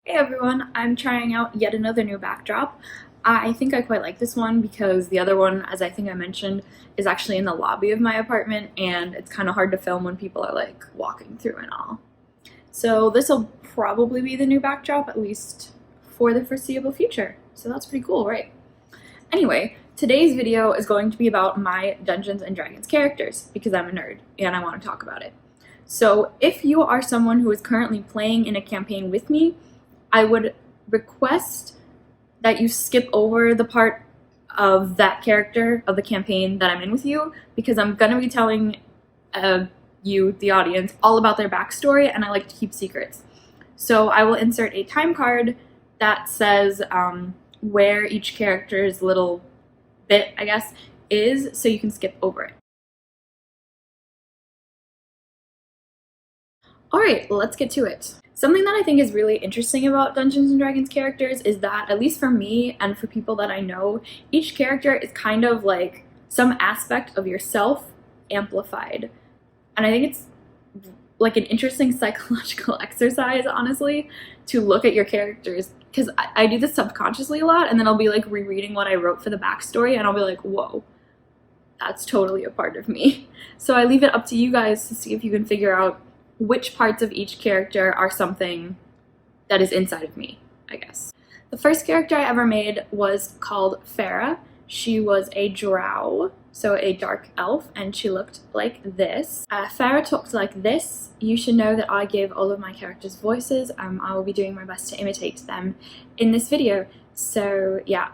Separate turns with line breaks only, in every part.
Hey everyone, I'm trying out yet another new backdrop. I think I quite like this one because the other one, as I think I mentioned, is actually in the lobby of my apartment and it's kind of hard to film when people are like walking through and all. So this will probably be the new backdrop, at least for the foreseeable future. So that's pretty cool, right? Anyway, today's video is going to be about my Dungeons & Dragons characters because I'm a nerd and I want to talk about it. So if you are someone who is currently playing in a campaign with me, I would request that you skip over the part of that character of the campaign that I'm in with you, because I'm going to be telling you, the audience, all about their backstory, and I like to keep secrets. So I will insert a time card that says where each character's little bit, I guess, is, so you can skip over it. Alright, let's get to it. Something that I think is really interesting about Dungeons & Dragons characters is that, at least for me and for people that I know, each character is kind of like some aspect of yourself amplified. And I think it's like an interesting psychological exercise, honestly, to look at your characters, because I do this subconsciously a lot, and then I'll be like rereading what I wrote for the backstory and I'll be like, whoa, that's totally a part of me. So I leave it up to you guys to see if you can figure out which parts of each character are something that is inside of me, I guess. The first character I ever made was called Farah. She was a drow, so a dark elf, and she looked like this. Farah talked like this. You should know that I gave all of my characters voices. I will be doing my best to imitate them in this video. So yeah,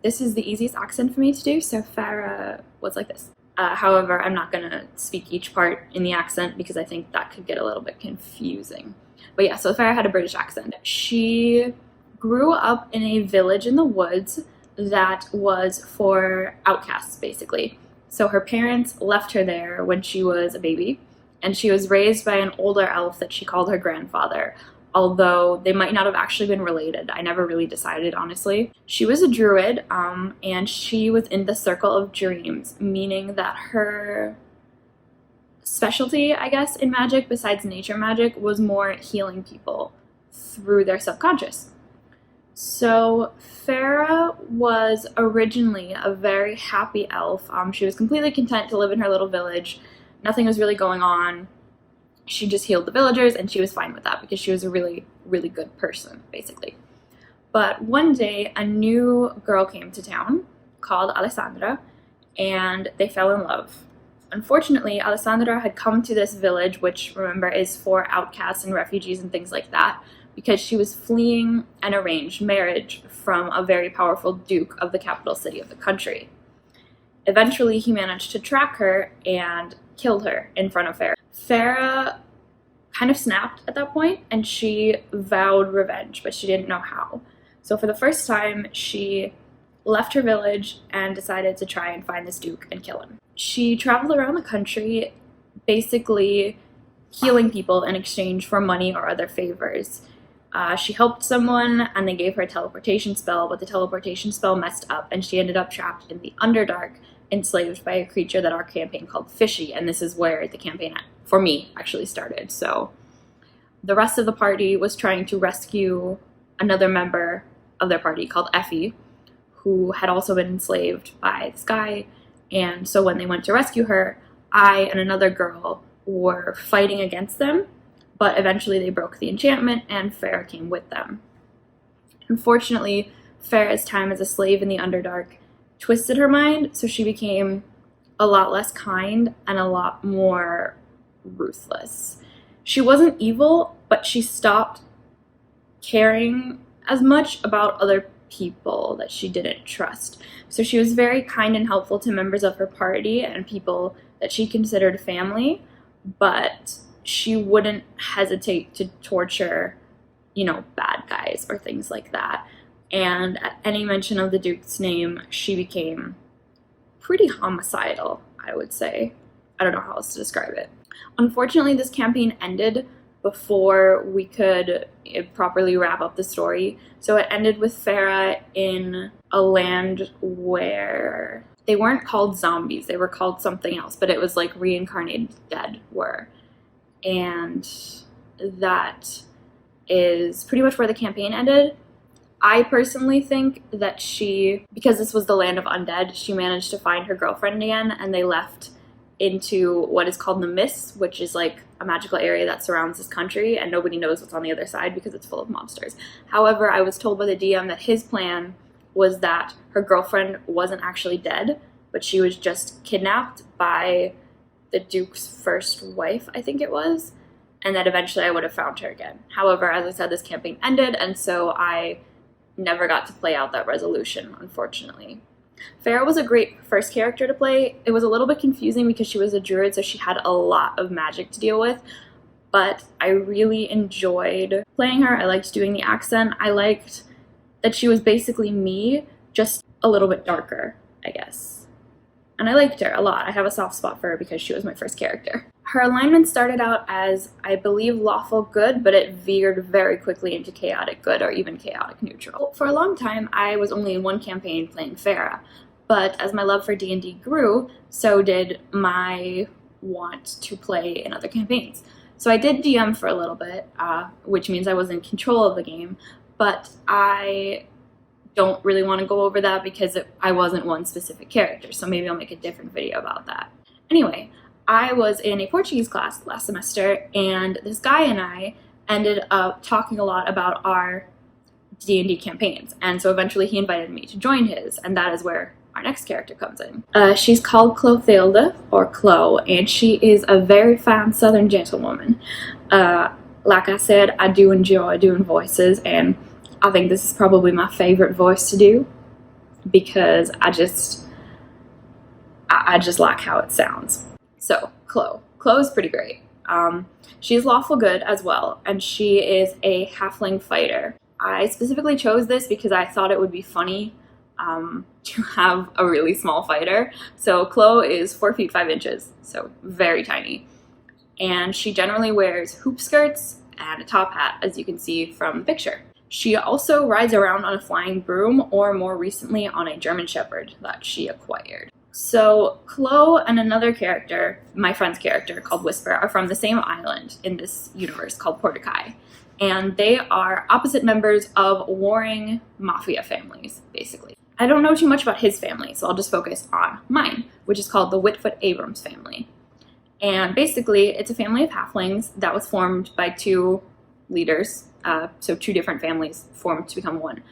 this is the easiest accent for me to do, so Farah was like this. However, I'm not going to speak each part in the accent because I think that could get a little bit confusing. But yeah, so Farah had a British accent. She grew up in a village in the woods that was for outcasts, basically. So her parents left her there when she was a baby, and she was raised by an older elf that she called her grandfather, although they might not have actually been related. I never really decided, honestly. She was a druid, and she was in the Circle of Dreams, meaning that her specialty, I guess, in magic, besides nature magic, was more healing people through their subconscious. So Farah was originally a very happy elf. She was completely content to live in her little village. Nothing was really going on. She just healed the villagers, and she was fine with that because she was a really, really good person, basically. But one day, a new girl came to town called Alessandra, and they fell in love. Unfortunately, Alessandra had come to this village, which, remember, is for outcasts and refugees and things like that, because she was fleeing an arranged marriage from a very powerful duke of the capital city of the country. Eventually, he managed to track her and killed her in front of Farah. Farah kind of snapped at that point, and she vowed revenge, but she didn't know how. So for the first time, she left her village and decided to try and find this duke and kill him. She traveled around the country, basically healing people in exchange for money or other favors. She helped someone, and they gave her a teleportation spell, but the teleportation spell messed up, and she ended up trapped in the Underdark, enslaved by a creature that our campaign called Fishy, and this is where the campaign, for me, actually started. So the rest of the party was trying to rescue another member of their party called Effie, who had also been enslaved by this guy, and so when they went to rescue her, I and another girl were fighting against them, but eventually they broke the enchantment, and Farah came with them. Unfortunately, Farah's time as a slave in the Underdark twisted her mind, so she became a lot less kind and a lot more ruthless. She wasn't evil, but she stopped caring as much about other people that she didn't trust. So she was very kind and helpful to members of her party and people that she considered family, but she wouldn't hesitate to torture, bad guys or things like that. And at any mention of the Duke's name, she became pretty homicidal, I would say. I don't know how else to describe it. Unfortunately, this campaign ended before we could properly wrap up the story. So it ended with Farah in a land where they weren't called zombies, they were called something else, but it was like reincarnated dead were. And that is pretty much where the campaign ended. I personally think that because this was the land of undead, she managed to find her girlfriend again, and they left into what is called the Mists, which is like a magical area that surrounds this country, and nobody knows what's on the other side because it's full of monsters. However, I was told by the DM that his plan was that her girlfriend wasn't actually dead, but she was just kidnapped by the Duke's first wife, I think it was, and that eventually I would have found her again. However, as I said, this campaign ended, and so I never got to play out that resolution, unfortunately. Farah was a great first character to play. It was a little bit confusing because she was a druid, so she had a lot of magic to deal with, but I really enjoyed playing her. I liked doing the accent. I liked that she was basically me, just a little bit darker, I guess. And I liked her a lot. I have a soft spot for her because she was my first character. Her alignment started out as, I believe, lawful good, but it veered very quickly into chaotic good or even chaotic neutral. For a long time, I was only in one campaign playing Farah, but as my love for D&D grew, so did my want to play in other campaigns. So I did DM for a little bit, which means I was in control of the game, but I don't really want to go over that because I wasn't one specific character, so maybe I'll make a different video about that. Anyway, I was in a Portuguese class last semester, and this guy and I ended up talking a lot about our D&D campaigns, and so eventually he invited me to join his, and that is where our next character comes in. She's called Clothilde, or Chloe, and she is a very fine southern gentlewoman. Like I said, I do enjoy doing voices, and I think this is probably my favorite voice to do because I just like how it sounds. So, Chloe is pretty great. She's lawful good as well, and she is a halfling fighter. I specifically chose this because I thought it would be funny to have a really small fighter. So Chloe is 4 feet 5 inches, so very tiny. And she generally wears hoop skirts and a top hat, as you can see from the picture. She also rides around on a flying broom, or more recently on a German Shepherd that she acquired. So Chloe and another character, my friend's character called Whisper, are from the same island in this universe called Portakai. And they are opposite members of warring mafia families, basically. I don't know too much about his family, so I'll just focus on mine, which is called the Whitfoot Abrams family. And basically, it's a family of halflings that was formed by two leaders, so two different families formed to become one.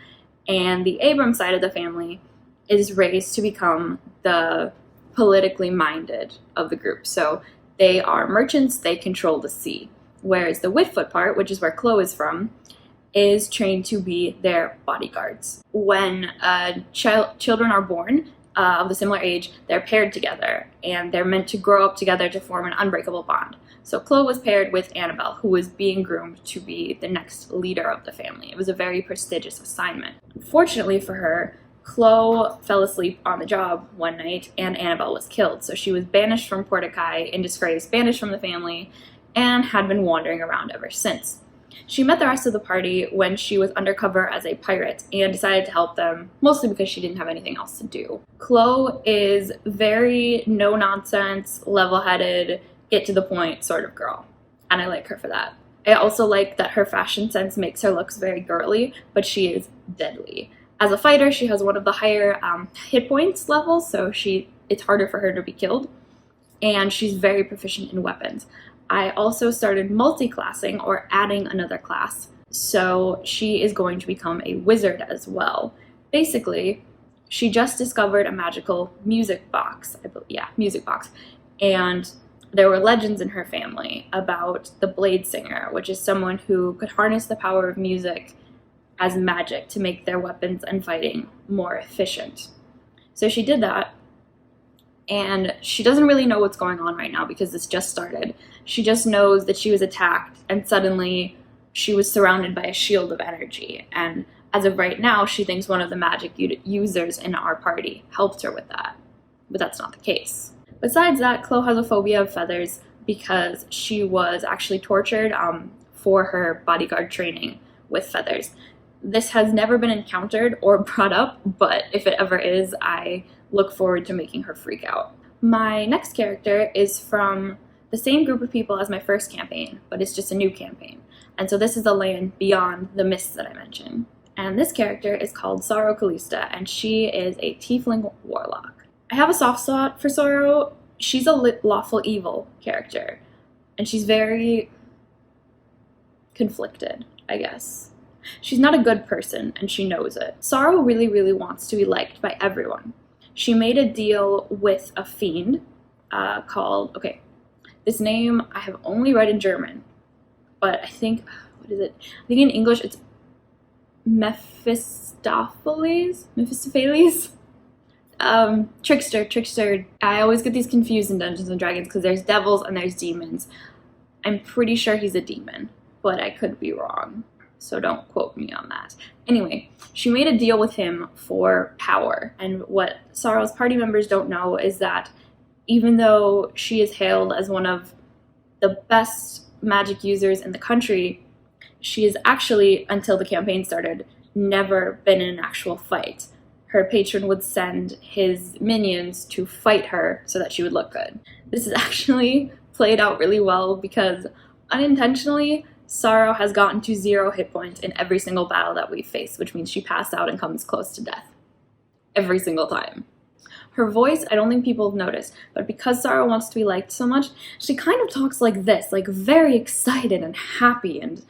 And the Abrams side of the family is raised to become the politically minded of the group. So they are merchants, they control the sea. Whereas the Whitfoot part, which is where Chloe is from, is trained to be their bodyguards. When children are born of the similar age, they're paired together, and they're meant to grow up together to form an unbreakable bond. So Chloe was paired with Annabelle, who was being groomed to be the next leader of the family. It was a very prestigious assignment. Fortunately for her, Chloe fell asleep on the job one night, and Annabelle was killed. So she was banished from Portakai in disgrace, banished from the family, and had been wandering around ever since. She met the rest of the party when she was undercover as a pirate and decided to help them, mostly because she didn't have anything else to do. Chloe is very no-nonsense, level-headed, get-to-the-point sort of girl, and I like her for that. I also like that her fashion sense makes her look very girly, but she is deadly. As a fighter, she has one of the higher hit points levels, so it's harder for her to be killed, and she's very proficient in weapons. I also started multi-classing, or adding another class, so she is going to become a wizard as well. Basically, she just discovered a magical music box, and there were legends in her family about the Blade Singer, which is someone who could harness the power of music as magic to make their weapons and fighting more efficient. So she did that, and she doesn't really know what's going on right now because this just started. She just knows that she was attacked, and suddenly she was surrounded by a shield of energy, and as of right now, she thinks one of the magic users in our party helped her with that, but that's not the case. Besides that, Chloe has a phobia of feathers because she was actually tortured for her bodyguard training with feathers. This has never been encountered or brought up, but if it ever is, I look forward to making her freak out. My next character is from the same group of people as my first campaign, but it's just a new campaign. And so this is a land beyond the mists that I mentioned. And this character is called Sorrow Callista, and she is a tiefling warlock. I have a soft spot for Sorrow. She's a lawful evil character, and she's very conflicted, I guess. She's not a good person, and she knows it. Sorrow really, really wants to be liked by everyone. She made a deal with a fiend called, okay, this name I have only read in German, but I think, what is it? I think in English it's Mephistopheles? Trickster. I always get these confused in Dungeons & Dragons because there's devils and there's demons. I'm pretty sure he's a demon, but I could be wrong, so don't quote me on that. Anyway, she made a deal with him for power, and what Sorrow's party members don't know is that even though she is hailed as one of the best magic users in the country, she is actually, until the campaign started, never been in an actual fight. Her patron would send his minions to fight her so that she would look good. This is actually played out really well because unintentionally, Sorrow has gotten to 0 hit points in every single battle that we face, which means she passed out and comes close to death. Every single time. Her voice, I don't think people have noticed, but because Sorrow wants to be liked so much, she kind of talks like this, like very excited and happy and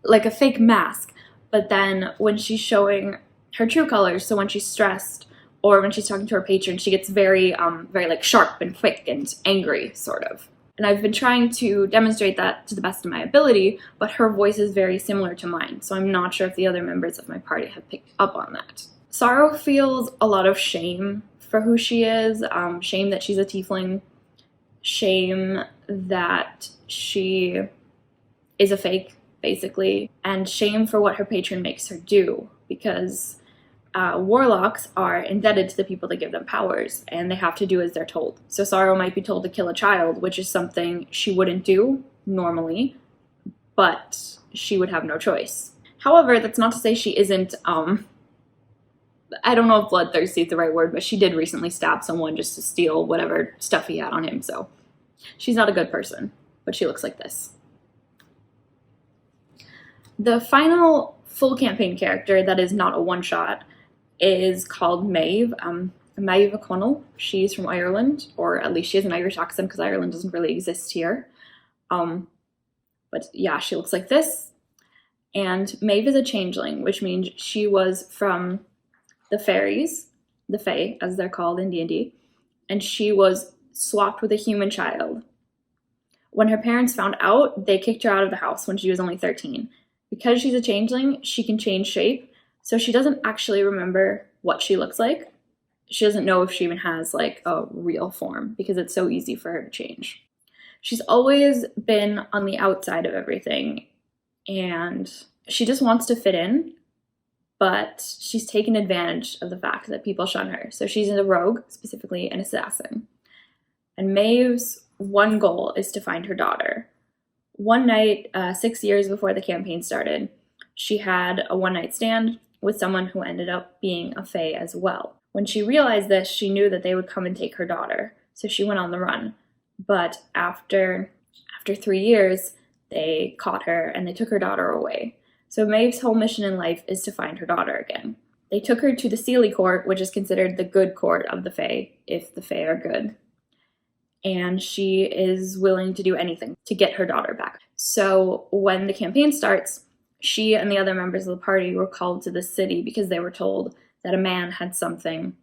like a fake mask. But then when she's showing her true colors, so when she's stressed or when she's talking to her patron, she gets very like sharp and quick and angry, sort of. And I've been trying to demonstrate that to the best of my ability, but her voice is very similar to mine, so I'm not sure if the other members of my party have picked up on that. Sorrow feels a lot of shame for who she is, shame that she's a tiefling, shame that she is a fake, basically, and shame for what her patron makes her do, because warlocks are indebted to the people that give them powers, and they have to do as they're told. So Sorrow might be told to kill a child, which is something she wouldn't do normally, but she would have no choice. However, that's not to say she isn't, I don't know if bloodthirsty is the right word, but she did recently stab someone just to steal whatever stuff he had on him, so she's not a good person, but she looks like this. The final full campaign character that is not a one-shot is called Maeve. Maeve O'Connell. She's from Ireland, or at least she has an Irish accent because Ireland doesn't really exist here. But yeah, she looks like this. And Maeve is a changeling, which means she was from the fairies, the Fae, as they're called in D&D, and she was swapped with a human child. When her parents found out, they kicked her out of the house when she was only 13. Because she's a changeling, she can change shape, so she doesn't actually remember what she looks like. She doesn't know if she even has like a real form because it's so easy for her to change. She's always been on the outside of everything, and she just wants to fit in, but she's taken advantage of the fact that people shun her. So she's a rogue, specifically an assassin. And Maeve's one goal is to find her daughter. One night, 6 years before the campaign started, she had a one-night stand with someone who ended up being a Fae as well. When she realized this, she knew that they would come and take her daughter, so she went on the run. But after 3 years, they caught her and they took her daughter away. So Maeve's whole mission in life is to find her daughter again. They took her to the Seelie Court, which is considered the good court of the Fae, if the Fae are good. And she is willing to do anything to get her daughter back. So when the campaign starts, she and the other members of the party were called to the city because they were told that a man had something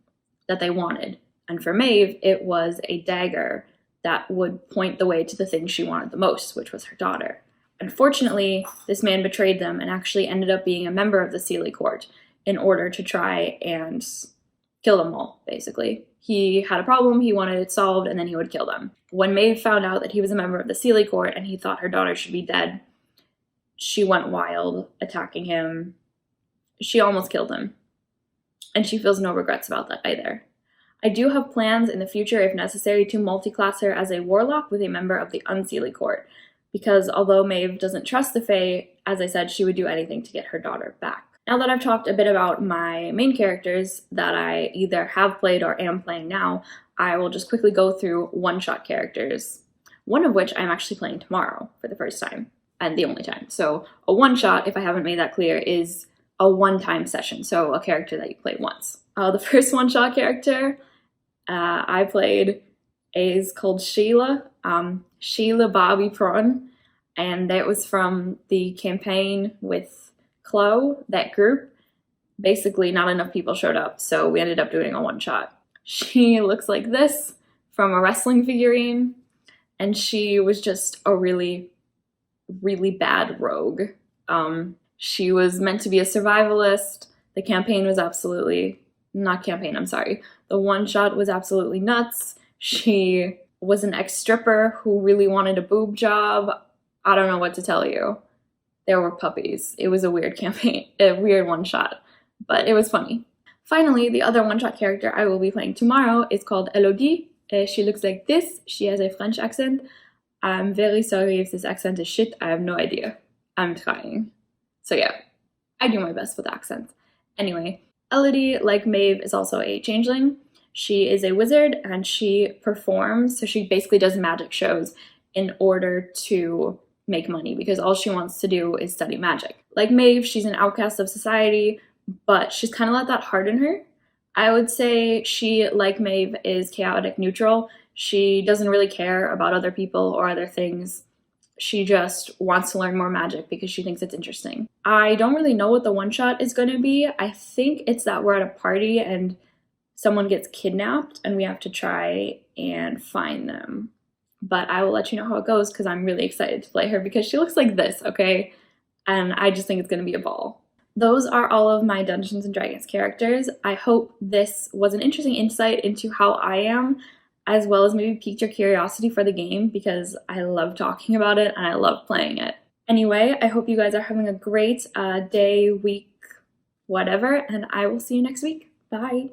that they wanted. And for Maeve, it was a dagger that would point the way to the thing she wanted the most, which was her daughter. Unfortunately, this man betrayed them and actually ended up being a member of the Seelie Court in order to try and kill them all, basically. He had a problem, he wanted it solved, and then he would kill them. When Maeve found out that he was a member of the Seelie Court and he thought her daughter should be dead, she went wild, attacking him. She almost killed him. And she feels no regrets about that either. I do have plans in the future, if necessary, to multi-class her as a warlock with a member of the Unseelie Court, because although Maeve doesn't trust the Fae, as I said, she would do anything to get her daughter back. Now that I've talked a bit about my main characters that I either have played or am playing now, I will just quickly go through one-shot characters. one of which I'm actually playing tomorrow for the first time and the only time. So a one-shot, if I haven't made that clear, is a one-time session, so a character that you play once. The first one-shot character I played is called Sheila, Sheila Barbie Prawn, and that was from the campaign with Chloe, that group. Basically, not enough people showed up, so we ended up doing a one-shot. She looks like this from a wrestling figurine, and she was just a really, really bad rogue. She was meant to be a survivalist. The campaign was absolutely, not campaign, I'm sorry. The one-shot was absolutely nuts. She was an ex-stripper who really wanted a boob job. I don't know what to tell you. There were puppies. It was a weird campaign, a weird one-shot, but it was funny. Finally, the other one-shot character I will be playing tomorrow is called Elodie. She looks like this. She has a French accent. I'm very sorry if this accent is shit. I have no idea. I'm trying. So yeah, I do my best with accents. Anyway, Elodie, like Maeve, is also a changeling. She is a wizard and she performs, so she basically does magic shows in order to make money because all she wants to do is study magic. Like Maeve, she's an outcast of society, but she's kind of let that harden her. I would say she, like Maeve, is chaotic neutral. She doesn't really care about other people or other things. She just wants to learn more magic because she thinks it's interesting. I don't really know what the one-shot is going to be. I think it's that we're at a party and someone gets kidnapped and we have to try and find them. But I will let you know how it goes because I'm really excited to play her because she looks like this, okay? And I just think it's going to be a ball. Those are all of my Dungeons & Dragons characters. I hope this was an interesting insight into how I am, as well as maybe piqued your curiosity for the game because I love talking about it and I love playing it. Anyway, I hope you guys are having a great day, week, whatever, and I will see you next week. Bye!